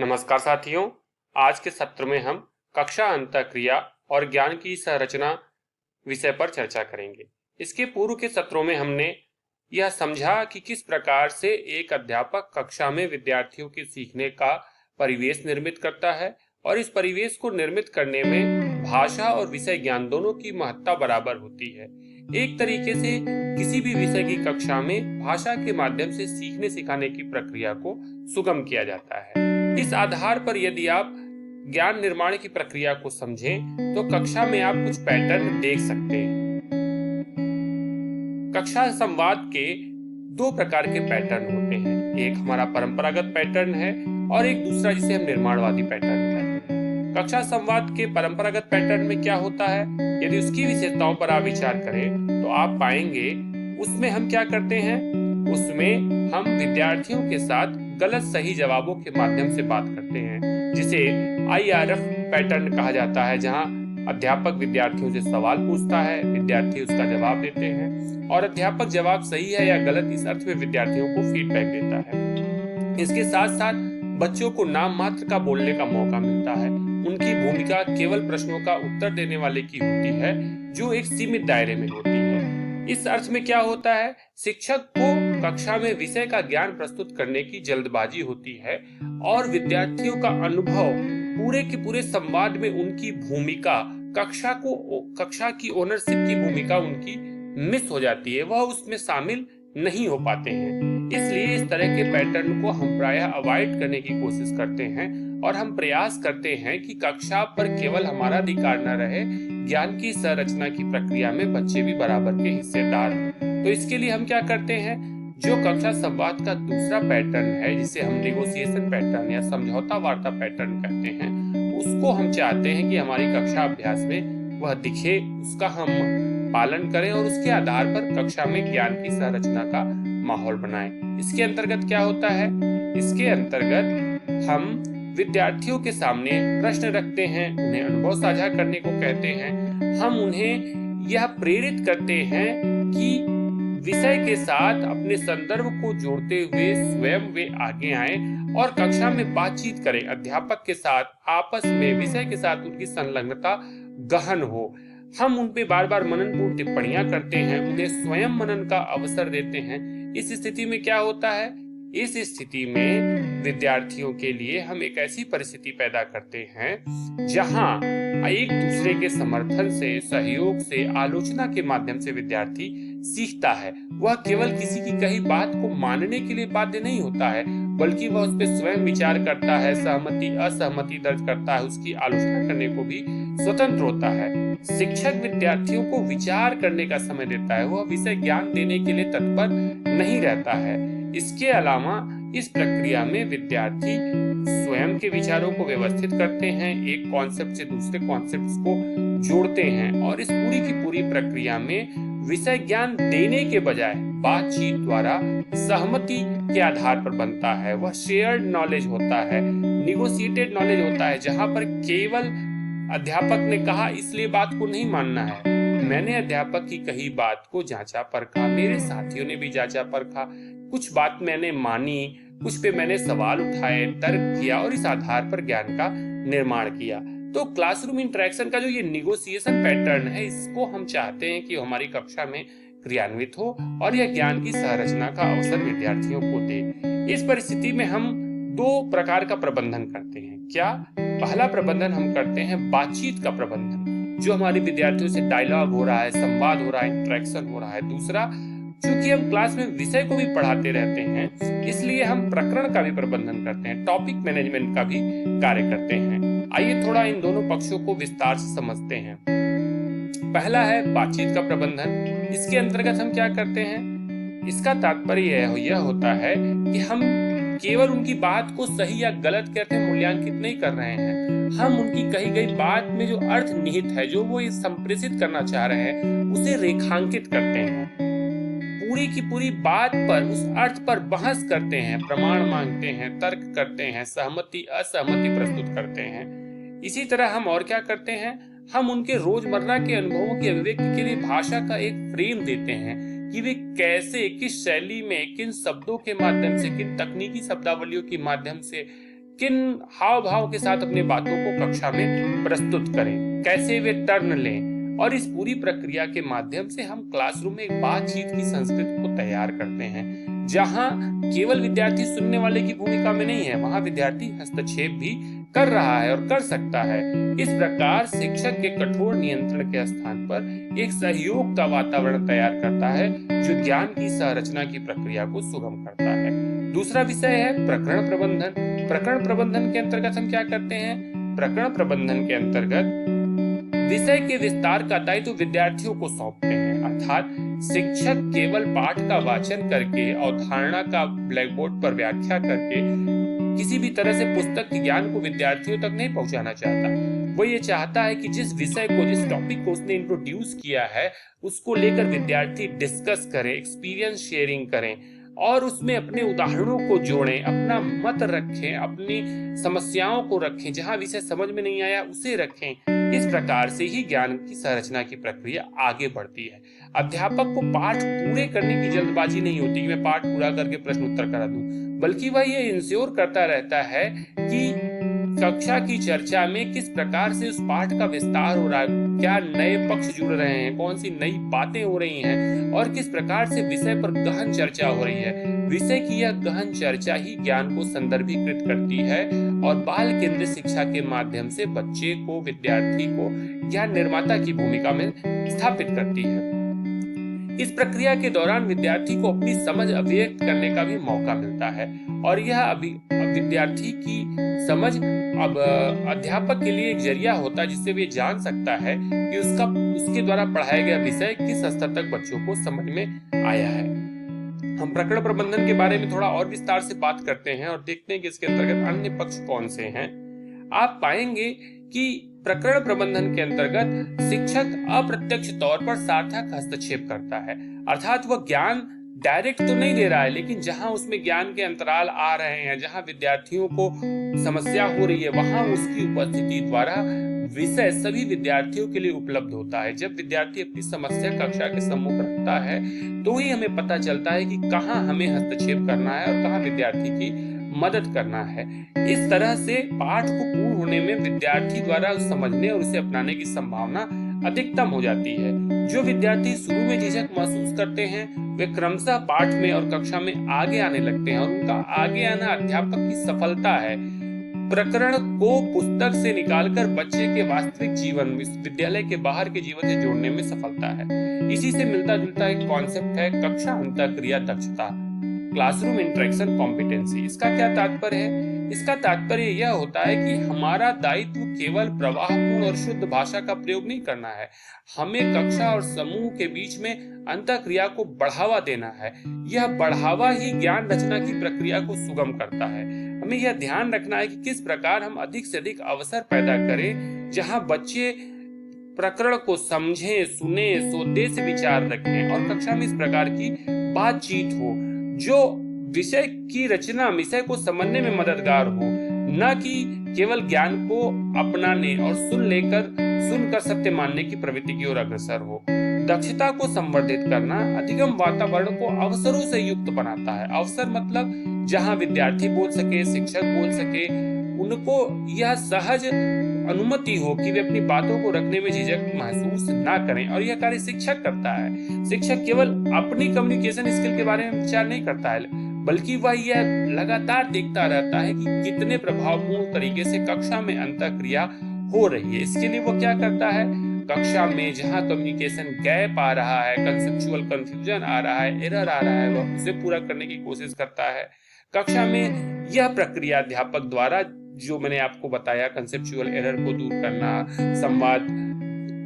नमस्कार साथियों। आज के सत्र में हम कक्षा अंतःक्रिया और ज्ञान की संरचना विषय पर चर्चा करेंगे। इसके पूर्व के सत्रों में हमने यह समझा कि किस प्रकार से एक अध्यापक कक्षा में विद्यार्थियों के सीखने का परिवेश निर्मित करता है और इस परिवेश को निर्मित करने में भाषा और विषय ज्ञान दोनों की महत्ता बराबर होती है। एक तरीके से किसी भी विषय की कक्षा में भाषा के माध्यम से सीखने सिखाने की प्रक्रिया को सुगम किया जाता है। इस आधार पर यदि आप ज्ञान निर्माण की प्रक्रिया को समझें तो कक्षा में आप कुछ पैटर्न देख सकते हैं। कक्षा संवाद के दो प्रकार के पैटर्न होते हैं। एक हमारा परंपरागत पैटर्न है और एक दूसरा जिसे हम निर्माणवादी पैटर्न कहते हैं। कक्षा संवाद के परंपरागत पैटर्न में क्या होता है, यदि उसकी विशेषताओं पर आप विचार करें तो आप पाएंगे उसमें हम क्या करते हैं, उसमें हम विद्यार्थियों के साथ गलत सही जवाबों के माध्यम से बात करते हैं, जिसे IRF पैटर्न कहा जाता है, जहां अध्यापक विद्यार्थियों से सवाल पूछता है, विद्यार्थी उसका जवाब देते हैं और अध्यापक जवाब सही है या गलत इस अर्थ में विद्यार्थियों को फीडबैक देता है। इसके साथ साथ बच्चों को नाम मात्र का बोलने का मौका मिलता है। उनकी भूमिका केवल प्रश्नों का उत्तर देने वाले की होती है, जो एक सीमित दायरे में होती है। इस अर्थ में क्या होता है, शिक्षक को कक्षा में विषय का ज्ञान प्रस्तुत करने की जल्दबाजी होती है और विद्यार्थियों का अनुभव पूरे के पूरे संवाद में उनकी भूमिका कक्षा की ओनरशिप की भूमिका उनकी मिस हो जाती है, वह उसमें शामिल नहीं हो पाते हैं। इसलिए इस तरह के पैटर्न को हम प्रायः अवॉइड करने की कोशिश करते हैं और हम प्रयास करते हैं कि कक्षा पर केवल हमारा अधिकार न रहे, ज्ञान की संरचना की प्रक्रिया में बच्चे भी बराबर के हिस्सेदार हों। तो इसके लिए हम क्या करते हैं, जो कक्षा संवाद का दूसरा पैटर्न है, जिसे हम नेगोशिएशन पैटर्न या समझौता वार्ता पैटर्न कहते हैं, उसको हम चाहते हैं कि हमारी कक्षा अभ्यास में वह दिखे, उसका हम पालन करें और उसके आधार पर कक्षा में ज्ञान की संरचना का माहौल बनाएं। इसके अंतर्गत क्या होता है, इसके अंतर्गत हम विद्यार्थियों के सामने प्रश्न रखते हैं, उन्हें अनुभव साझा करने को कहते हैं। हम उन्हें यह प्रेरित करते हैं कि विषय के साथ अपने संदर्भ को जोड़ते हुए स्वयं वे आगे आएं और कक्षा में बातचीत करें। अध्यापक के साथ आपस में विषय के साथ उनकी संलग्नता गहन हो। हम उन पे बार बार मननपूर्ण टिप्पणियां करते हैं, उन्हें स्वयं मनन का अवसर देते हैं। इस स्थिति में क्या होता है, इस स्थिति में विद्यार्थियों के लिए हम एक ऐसी परिस्थिति पैदा करते हैं जहां एक दूसरे के समर्थन से, सहयोग से, आलोचना के माध्यम से विद्यार्थी सीखता है। वह केवल किसी की कही बात को मानने के लिए बाध्य नहीं होता है, बल्कि वह उस पर स्वयं विचार करता है, सहमति असहमति दर्ज करता है, उसकी आलोचना करने को भी स्वतंत्र होता है। शिक्षक विद्यार्थियों को विचार करने का समय देता है, वह विषय ज्ञान देने के लिए तत्पर नहीं रहता है। इसके अलावा इस प्रक्रिया में विद्यार्थी स्वयं के विचारों को व्यवस्थित करते हैं, एक कॉन्सेप्ट से दूसरे कॉन्सेप्ट्स को जोड़ते हैं और इस पूरी की पूरी प्रक्रिया में विषय ज्ञान देने के बजाय बातचीत द्वारा सहमति के आधार पर बनता है। वह शेयर्ड नॉलेज होता है, निगोशिएटेड नॉलेज होता है, जहां पर केवल अध्यापक ने कहा इसलिए बात को नहीं मानना है। मैंने अध्यापक की कही बात को जांचा परखा, मेरे साथियों ने भी जांचा परखा, कुछ बात मैंने मानी, कुछ पे मैंने सवाल उठाए, तर्क किया और इस आधार पर ज्ञान का निर्माण किया। तो क्लासरूम इंटरेक्शन का जो ये निगोशिएशन पैटर्न है, इसको हम चाहते हैं कि हमारी कक्षा में क्रियान्वित हो और यह ज्ञान की संरचना का अवसर विद्यार्थियों को दे। इस परिस्थिति में हम दो प्रकार का प्रबंधन करते हैं। क्या? पहला प्रबंधन हम करते हैं बातचीत का प्रबंधन, जो हमारे विद्यार्थियों से डायलॉग हो रहा है, संवाद हो रहा है, इंटरेक्शन हो रहा है। दूसरा, क्योंकि हम क्लास में विषय को भी पढ़ाते रहते हैं, इसलिए हम प्रकरण का भी प्रबंधन करते हैं, टॉपिक मैनेजमेंट का भी कार्य करते हैं। आइए थोड़ा इन दोनों पक्षों को विस्तार से समझते हैं। पहला है बातचीत का प्रबंधन। इसके अंतर्गत हम क्या करते हैं, इसका तात्पर्य यह होता है कि हम केवल उनकी बात को सही या गलत करके मूल्यांकित नहीं कर रहे हैं, हम उनकी कही गई बात में जो अर्थ निहित है, जो वो संप्रेषित करना चाह रहे हैं, उसे रेखांकित करते हैं। पूरी की पूरी बात पर, उस अर्थ पर बहस करते हैं, प्रमाण मांगते हैं, तर्क करते हैं, सहमति असहमति प्रस्तुत करते हैं। इसी तरह हम और क्या करते हैं, हम उनके रोजमर्रा के अनुभवों की अभिव्यक्ति के लिए भाषा का एक फ्रेम देते हैं कि वे कैसे, किस शैली में, किन शब्दों के माध्यम से, किन तकनीकी शब्दावलियों के माध्यम से किन हाव भाव के साथ अपनी बातों को कक्षा में प्रस्तुत करें, कैसे वे टर्न लें, और इस पूरी प्रक्रिया के माध्यम से हम क्लासरूम में एक बातचीत की संस्कृति को तैयार करते हैं, जहां केवल विद्यार्थी सुनने वाले की भूमिका में नहीं है, वहां विद्यार्थी हस्तक्षेप भी कर रहा है और कर सकता है। इस प्रकार शिक्षक के कठोर नियंत्रण के स्थान पर एक सहयोग का वातावरण तैयार करता है, जो ज्ञान की संरचना की प्रक्रिया को सुगम करता है। दूसरा विषय है प्रकरण प्रबंधन। प्रकरण प्रबंधन के अंतर्गत हम क्या करते हैं? प्रकरण प्रबंधन के अंतर्गत विषय के विस्तार का दायित्व विद्यार्थियों को सौंपते हैं, अर्थात शिक्षक केवल पाठ का वाचन करके, अवधारणा का ब्लैक बोर्ड पर व्याख्या करके किसी भी तरह से पुस्तक के ज्ञान को विद्यार्थियों तक नहीं पहुंचाना चाहता। वो ये चाहता है कि जिस विषय को, जिस टॉपिक को उसने इंट्रोड्यूस किया है, उसको लेकर विद्यार्थी डिस्कस करें, एक्सपीरियंस शेयरिंग करें और उसमें अपने उदाहरणों को जोड़ें, अपना मत रखें, अपनी समस्याओं को रखें, जहां विषय समझ में नहीं आया उसे रखें। इस प्रकार से ही ज्ञान की संरचना की प्रक्रिया आगे बढ़ती है। अध्यापक को पाठ पूरे करने की जल्दबाजी नहीं होती कि मैं पाठ पूरा करके प्रश्न उत्तर करा दूं, बल्कि वह ये इंश्योर करता रहता है कि कक्षा की चर्चा में किस प्रकार से उस पाठ का विस्तार हो रहा है, क्या नए पक्ष जुड़ रहे हैं, कौन सी नई बातें हो रही हैं और किस प्रकार से विषय पर गहन चर्चा हो रही है। विषय की यह गहन चर्चा ही ज्ञान को संदर्भीकृत करती है और बाल केंद्रित शिक्षा के माध्यम से बच्चे को, विद्यार्थी को ज्ञान निर्माता की भूमिका में स्थापित करती है। इस प्रक्रिया के दौरान विद्यार्थी को अपनी समझ अभिव्यक्त करने का भी मौका मिलता है और यह विद्यार्थी की समझ अब अध्यापक के लिए एक जरिया होता है, जिससे वे जान सकता है कि उसके द्वारा पढ़ाया गया विषय किस स्तर तक बच्चों को समझ में आया है। हम प्रकरण प्रबंधन के बारे में थोड़ा और विस्तार से बात करते हैं और देखते हैं कि इसके अंतर्गत अन्य पक्ष कौन से हैं। आप पाएंगे कि प्रकरण प्रबंधन के अंतर्गत शिक्षक अप्रत्यक्ष तौर पर सार्थक हस्तक्षेप करता है, अर्थात वह ज्ञान डायरेक्ट तो नहीं दे रहा है, लेकिन जहां उसमें ज्ञान के अंतराल आ रहे हैं, जहां विद्यार्थियों को समस्या हो रही है, वहां उसकी उपस्थिति द्वारा विषय सभी विद्यार्थियों के लिए उपलब्ध होता है। जब विद्यार्थी अपनी समस्या कक्षा के सम्मुख रखता है तो ही हमें पता चलता है कि कहाँ हमें हस्तक्षेप करना है और कहाँ विद्यार्थी की मदद करना है। इस तरह से पाठ को पूर्ण होने में विद्यार्थी द्वारा समझने और उसे अपनाने की संभावना अधिकतम हो जाती है। जो विद्यार्थी शुरू में झिझक महसूस करते हैं, वे क्रमशः पाठ में और कक्षा में आगे आने लगते हैं और उनका आगे आना अध्यापक की सफलता है। प्रकरण को पुस्तक से निकालकर बच्चे के वास्तविक जीवन, विद्यालय के बाहर के जीवन से जोड़ने में सफलता है। इसी से मिलता जुलता एक कॉन्सेप्ट है कक्षा अंतःक्रिया दक्षता, क्लासरूम इंटरेक्शन कॉम्पिटेंसी। इसका क्या तात्पर्य है? इसका तात्पर्य यह होता है कि हमारा दायित्व केवल प्रवाहपूर्ण और शुद्ध भाषा का प्रयोग नहीं करना है, हमें कक्षा और समूह के बीच में अंतःक्रिया को बढ़ावा देना है। यह बढ़ावा ही ज्ञान रचना की प्रक्रिया को सुगम करता है। हमें यह ध्यान रखना है कि किस प्रकार हम अधिक से अधिक अवसर पैदा करें जहां बच्चे प्रकरण को समझें, सुने, सोचने से विचार रखें और कक्षा में इस प्रकार की बातचीत हो जो विषय की रचना, विषय को समझने में मददगार हो, न कि केवल ज्ञान को अपनाने और सुनकर सत्य मानने की प्रवृत्ति की ओर अग्रसर हो। दक्षता को संवर्धित करना अधिगम वातावरण को अवसरों से युक्त बनाता है। अवसर मतलब जहां विद्यार्थी बोल सके, शिक्षक बोल सके, उनको यह सहज अनुमति हो कि वे अपनी बातों को रखने में झिझक महसूस ना करें। और यह कार्य शिक्षक करता है। शिक्षक केवल अपनी कम्युनिकेशन स्किल के बारे में विचार नहीं करता है, बल्कि वह यह लगातार देखता रहता है कि कितने प्रभावपूर्ण तरीके से कक्षा में अंतःक्रिया हो रही है। इसके लिए वो क्या करता है? कक्षा में जहां कम्युनिकेशन गैप आ रहा है, कंसेप्चुअल कंफ्यूजन आ रहा है, एरर आ रहा है, वह उसे पूरा करने की कोशिश करता है। कक्षा में यह प्रक्रिया अध्यापक द्वारा, जो मैंने आपको बताया, कंसेप्चुअल एरर को दूर करना, संवाद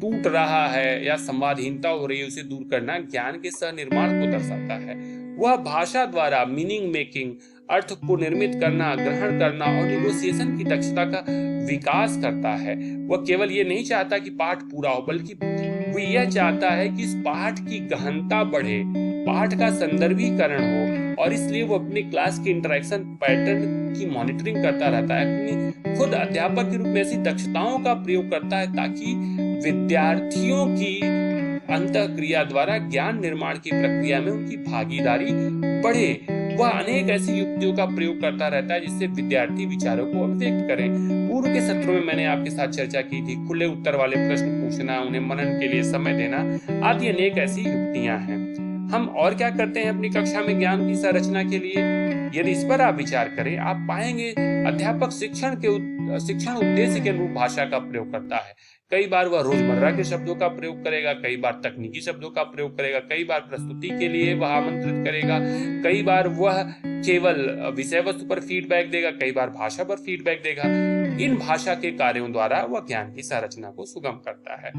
टूट रहा है या संवादहीनता हो रही है उसे दूर करना, ज्ञान के सह निर्माण को दर्शाता है। वह भाषा द्वारा मीनिंग मेकिंग, अर्थ को निर्मित करना, ग्रहण करना और निगोशिएशन की दक्षता का विकास करता है। वह केवल ये नहीं चाहता कि पाठ पूरा हो, बल्कि वो यह चाहता है कि इस पाठ की गहनता बढ़े, पाठ का संदर्भीकरण हो, और इसलिए वो अपनी क्लास के इंटरेक्शन पैटर्न की मॉनिटरिंग करता रहता है। अपनी खुद अध्यापक के रूप में ऐसी दक्षताओं का प्रयोग करता है ताकि विद्यार्थियों की अंतःक्रिया द्वारा ज्ञान निर्माण की प्रक्रिया में उनकी भागीदारी बढ़े वह अनेक ऐसी युक्तियों का प्रयोग करता रहता है जिससे विद्यार्थी विचारों को अभिव्यक्त करें। पूर्व के सत्रों में मैंने आपके साथ चर्चा की थी, खुले उत्तर वाले प्रश्न पूछना, उन्हें मनन के लिए समय देना आदि अनेक ऐसी युक्तियां हैं। हम और क्या करते हैं अपनी कक्षा में ज्ञान की संरचना के लिए? यदि इस पर आप विचार करें, आप पाएंगे अध्यापक शिक्षण उद्देश्य के अनुरूप भाषा का प्रयोग करता है। कई बार वह रोजमर्रा के शब्दों का प्रयोग करेगा, कई बार तकनीकी शब्दों का प्रयोग करेगा, कई बार प्रस्तुति के लिए वह आमंत्रित करेगा, कई बार वह केवल विषय वस्तु पर फीडबैक देगा, कई बार भाषा पर फीडबैक देगा। इन भाषा के कार्यों द्वारा वह ज्ञान की संरचना को सुगम करता है।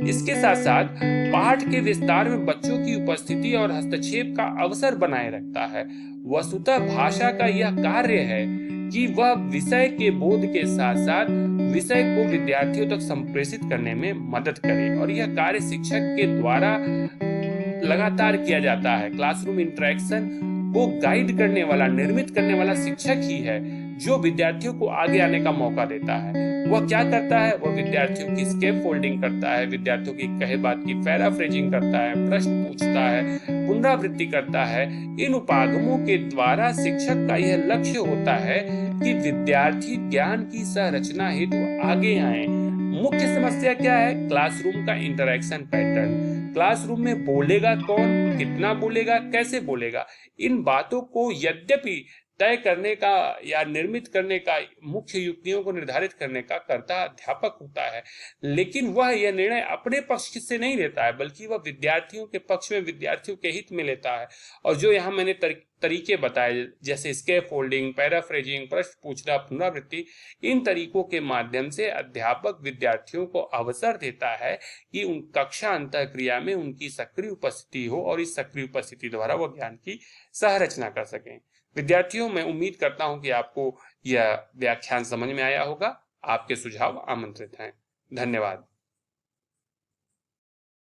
इसके साथ साथ पाठ के विस्तार में बच्चों की उपस्थिति और हस्तक्षेप का अवसर बनाए रखता है। वस्तुतः भाषा का यह कार्य है कि वह विषय के बोध के साथ साथ विषय को विद्यार्थियों तक संप्रेषित करने में मदद करे, और यह कार्य शिक्षक के द्वारा लगातार किया जाता है। क्लासरूम इंटरेक्शन को गाइड करने वाला, निर्मित करने वाला शिक्षक ही है जो विद्यार्थियों को आगे आने का मौका देता है। वह क्या करता है? वह विद्यार्थियों की स्केप फोल्डिंग करता है, विद्यार्थियों की कहे बात की पैराफ्रेजिंग करता है, प्रश्न पूछता है, पुनरावृत्ति करता है। इन उपागमों के द्वारा शिक्षक का यह लक्ष्य होता है कि विद्यार्थी ज्ञान की संरचना हेतु आगे आए। मुख्य समस्या क्या है? क्लासरूम का इंटरेक्शन पैटर्न। क्लासरूम में बोलेगा कौन, कितना बोलेगा, कैसे बोलेगा, इन बातों को यद्यपि तय करने का या निर्मित करने का, मुख्य युक्तियों को निर्धारित करने का कर्ता अध्यापक होता है, लेकिन वह यह निर्णय अपने पक्ष से नहीं लेता है, बल्कि वह विद्यार्थियों के पक्ष में, विद्यार्थियों के हित में लेता है। और जो यहाँ मैंने तरीके बताए, जैसे स्केप फोल्डिंग, पैराफ्रेजिंग, प्रश्न पूछना, पुनरावृत्ति, इन तरीकों के माध्यम से अध्यापक विद्यार्थियों को अवसर देता है कि उन कक्षा अंतःक्रिया में उनकी सक्रिय उपस्थिति हो, और इस सक्रिय उपस्थिति द्वारा वह ज्ञान की संरचना कर सकें। विद्यार्थियों, मैं उम्मीद करता हूं कि आपको यह व्याख्यान समझ में आया होगा। आपके सुझाव आमंत्रित हैं। धन्यवाद।